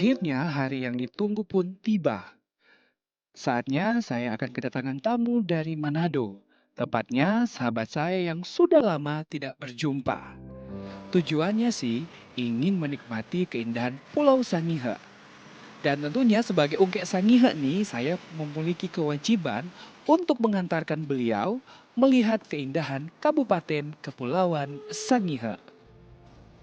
Akhirnya hari yang ditunggu pun tiba. Saatnya saya akan kedatangan tamu dari Manado. Tepatnya sahabat saya yang sudah lama tidak berjumpa. Tujuannya sih ingin menikmati keindahan Pulau Sangihe. Dan tentunya sebagai Ungkek Sangihe nih, saya memiliki kewajiban untuk mengantarkan beliau melihat keindahan Kabupaten Kepulauan Sangihe.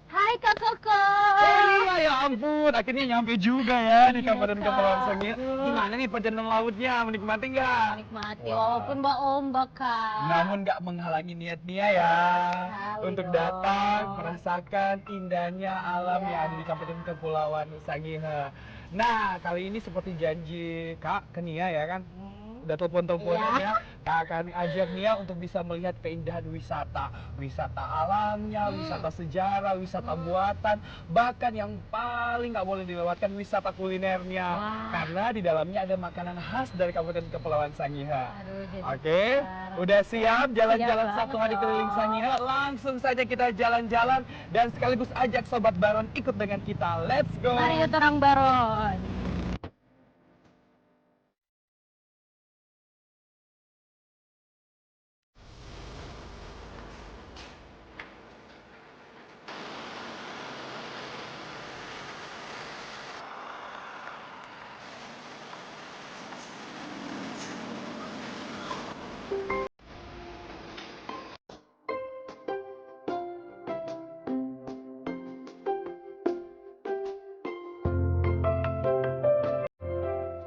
Hai Kak Koko. Sheila, ya ampun, akhirnya nyampe juga ya di Iya, Kabupaten Kak. Kepulauan Sangihe. Gimana nih perjalanan lautnya, menikmati nggak? Nikmati Wah. walaupun ombak Kak. Namun nggak menghalangi niat Nia ya Kali untuk dong. datang merasakan indahnya alam Iya. yang ada di Kabupaten Kepulauan Sangihe. Nah, kali ini seperti janji Kak ke Nia ya kan, udah telepon-teleponan Iya. ya, Kak akan ajak Nia untuk bisa melihat keindahan wisata. Wisata alamnya, wisata sejarah, wisata buatan, bahkan yang paling nggak boleh dilewatkan wisata kulinernya. Wah. Karena di dalamnya ada makanan khas dari Kabupaten Kepulauan Sangihe. Aduh, jadi Oke, lapar. udah siap jalan-jalan Siap satu banget hari keliling dong. Sangihe? Langsung saja kita jalan-jalan dan sekaligus ajak Sobat Baron ikut dengan kita. Let's go! Mari yuk terang baron.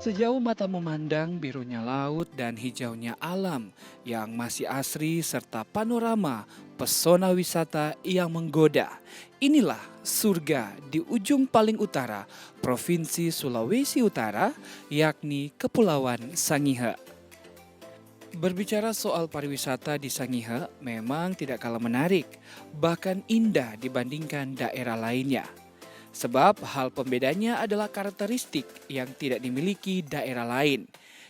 Sejauh mata memandang birunya laut dan hijaunya alam yang masih asri serta panorama pesona wisata yang menggoda. Inilah surga di ujung paling utara Provinsi Sulawesi Utara, yakni Kepulauan Sangihe. Berbicara soal pariwisata di Sangihe memang tidak kalah menarik, bahkan indah dibandingkan daerah lainnya. Sebab hal pembedanya adalah karakteristik yang tidak dimiliki daerah lain,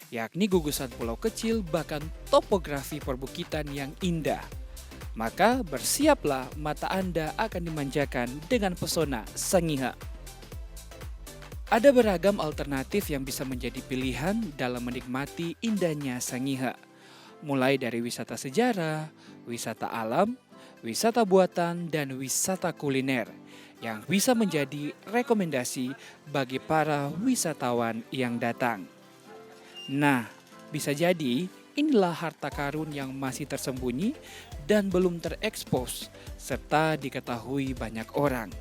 yakni gugusan pulau kecil bahkan topografi perbukitan yang indah. Maka bersiaplah mata Anda akan dimanjakan dengan pesona Sangihe. Ada beragam alternatif yang bisa menjadi pilihan dalam menikmati indahnya Sangihe. Mulai dari wisata sejarah, wisata alam, wisata buatan, dan wisata kuliner yang bisa menjadi rekomendasi bagi para wisatawan yang datang. Nah, bisa jadi inilah harta karun yang masih tersembunyi dan belum terekspos serta diketahui banyak orang.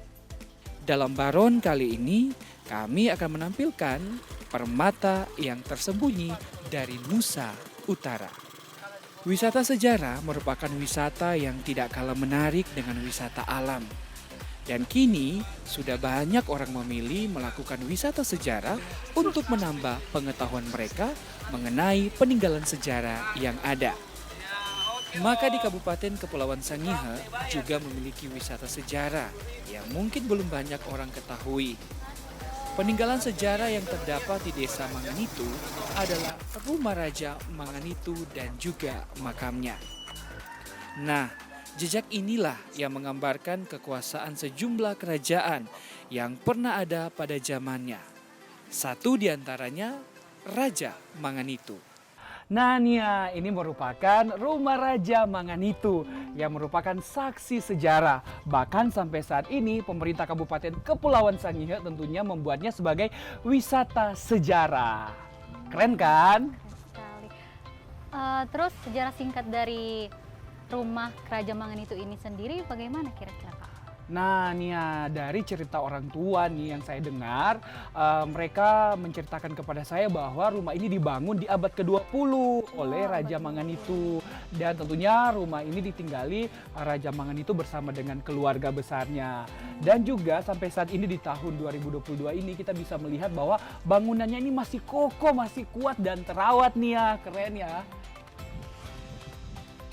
Dalam Baron kali ini, kami akan menampilkan permata yang tersembunyi dari Nusa Utara. Wisata sejarah merupakan wisata yang tidak kalah menarik dengan wisata alam. Dan kini sudah banyak orang memilih melakukan wisata sejarah untuk menambah pengetahuan mereka mengenai peninggalan sejarah yang ada. Maka di Kabupaten Kepulauan Sangihe juga memiliki wisata sejarah yang mungkin belum banyak orang ketahui. Peninggalan sejarah yang terdapat di Desa Manganitu adalah rumah Raja Manganitu dan juga makamnya. Nah, jejak inilah yang menggambarkan kekuasaan sejumlah kerajaan yang pernah ada pada zamannya. Satu di antaranya Raja Manganitu. Nah Nia, ini merupakan rumah Raja Manganitu yang merupakan saksi sejarah. Bahkan sampai saat ini pemerintah Kabupaten Kepulauan Sangihe tentunya membuatnya sebagai wisata sejarah. Keren kan? Sekali. Terus sejarah singkat dari rumah Kerajaan Manganitu ini sendiri bagaimana kira-kira Kak? Nah Nia, dari cerita orang tua nih yang saya dengar, mereka menceritakan kepada saya bahwa rumah ini dibangun di abad ke-20 oleh Raja Manganitu. Dan tentunya rumah ini ditinggali Raja Manganitu bersama dengan keluarga besarnya. Dan juga sampai saat ini di tahun 2022 ini kita bisa melihat bahwa bangunannya ini masih kokoh, masih kuat dan terawat Nia. Keren ya.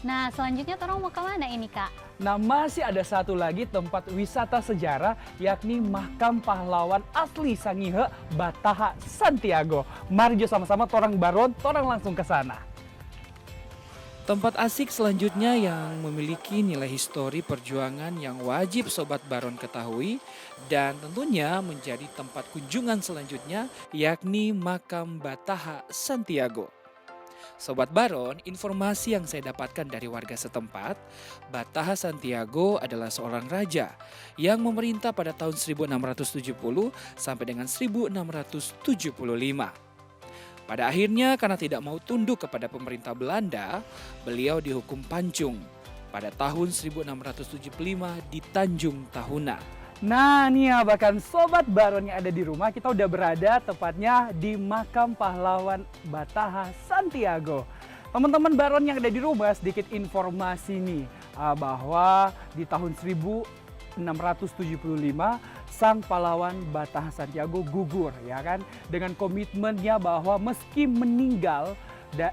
Nah, selanjutnya orang mau ke mana ini Kak? Nah masih ada satu lagi tempat wisata sejarah yakni Makam Pahlawan Asli Sangihe Bataha Santiago. Mari jo sama-sama torang Baron, torang langsung ke sana. Tempat asik selanjutnya yang memiliki nilai histori perjuangan yang wajib Sobat Baron ketahui dan tentunya menjadi tempat kunjungan selanjutnya yakni Makam Bataha Santiago. Sobat Baron, informasi yang saya dapatkan dari warga setempat, Bataha Santiago adalah seorang raja yang memerintah pada tahun 1670 sampai dengan 1675. Pada akhirnya karena tidak mau tunduk kepada pemerintah Belanda, beliau dihukum pancung pada tahun 1675 di Tanjung Tahuna. Nah nih ya, bahkan Sobat Baron yang ada di rumah, kita udah berada tepatnya di makam pahlawan Bataha Santiago. Teman-teman Baron yang ada di rumah, sedikit informasi nih bahwa di tahun 1675 sang pahlawan Bataha Santiago gugur, ya kan, dengan komitmennya bahwa meski meninggal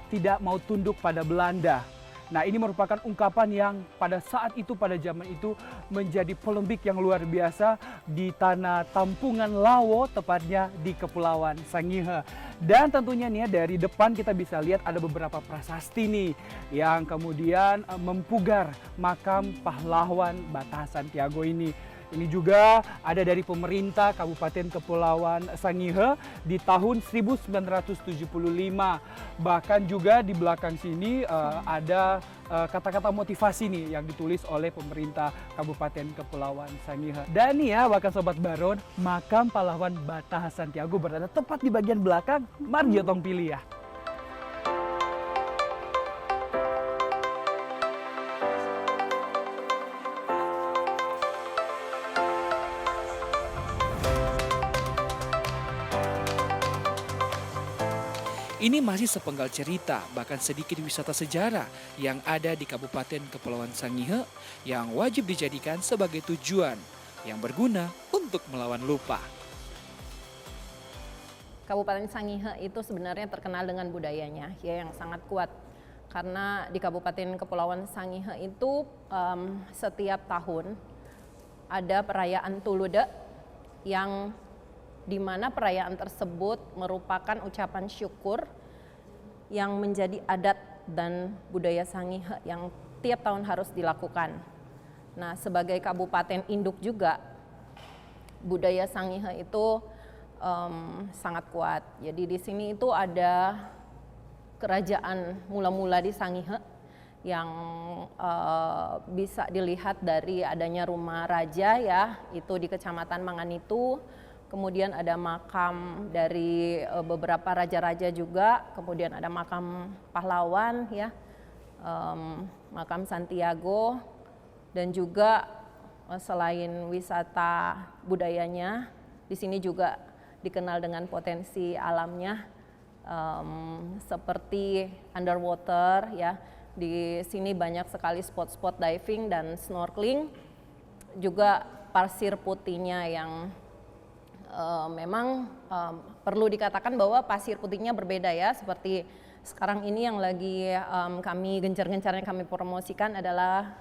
tidak mau tunduk pada Belanda. Nah, ini merupakan ungkapan yang pada saat itu, pada zaman itu menjadi polemik yang luar biasa di tanah Tampungan Lawo, tepatnya di Kepulauan Sangihe. Dan tentunya nih ya, dari depan kita bisa lihat ada beberapa prasasti nih yang kemudian mempugar makam pahlawan Bataha Santiago ini. Ini juga ada dari pemerintah Kabupaten Kepulauan Sangihe di tahun 1975. Bahkan juga di belakang sini ada kata-kata motivasi nih yang ditulis oleh pemerintah Kabupaten Kepulauan Sangihe. Dan nih ya, bahkan Sobat Baron, makam pahlawan Bataha Santiago berada tepat di bagian belakang. Mari tong pilih ya. Ini masih sepenggal cerita, bahkan sedikit wisata sejarah yang ada di Kabupaten Kepulauan Sangihe yang wajib dijadikan sebagai tujuan yang berguna untuk melawan lupa. Kabupaten Sangihe itu sebenarnya terkenal dengan budayanya ya yang sangat kuat. Karena di Kabupaten Kepulauan Sangihe itu setiap tahun ada perayaan Tulude yang di mana perayaan tersebut merupakan ucapan syukur yang menjadi adat dan budaya Sangihe yang tiap tahun harus dilakukan. Nah, sebagai kabupaten induk juga, budaya Sangihe itu sangat kuat. Jadi di sini itu ada kerajaan mula-mula di Sangihe yang bisa dilihat dari adanya rumah raja ya, itu di Kecamatan Manganitu. Kemudian ada makam dari beberapa raja-raja juga, kemudian ada makam pahlawan ya, makam Santiago, dan juga selain wisata budayanya, di sini juga dikenal dengan potensi alamnya seperti underwater ya. Di sini banyak sekali spot-spot diving dan snorkeling, juga pasir putihnya yang memang perlu dikatakan bahwa pasir putihnya berbeda ya, seperti sekarang ini yang lagi kami gencar-gencarnya kami promosikan adalah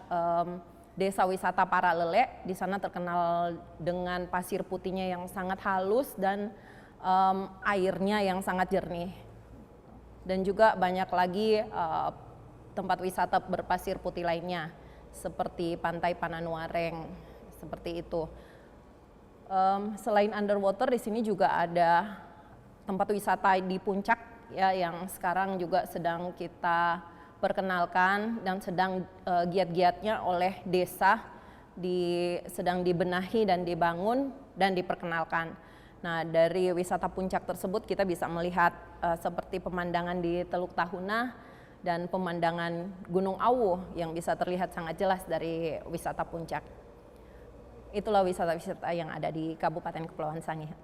Desa Wisata Paralele. Di sana terkenal dengan pasir putihnya yang sangat halus dan airnya yang sangat jernih. Dan juga banyak lagi tempat wisata berpasir putih lainnya seperti Pantai Pananuareng, seperti itu. Selain underwater, di sini juga ada tempat wisata di puncak ya yang sekarang juga sedang kita perkenalkan dan sedang giat-giatnya oleh desa sedang dibenahi dan dibangun dan diperkenalkan. Nah, dari wisata puncak tersebut kita bisa melihat seperti pemandangan di Teluk Tahuna dan pemandangan Gunung Awu yang bisa terlihat sangat jelas dari wisata puncak. Itulah wisata-wisata yang ada di Kabupaten Kepulauan Sangihe.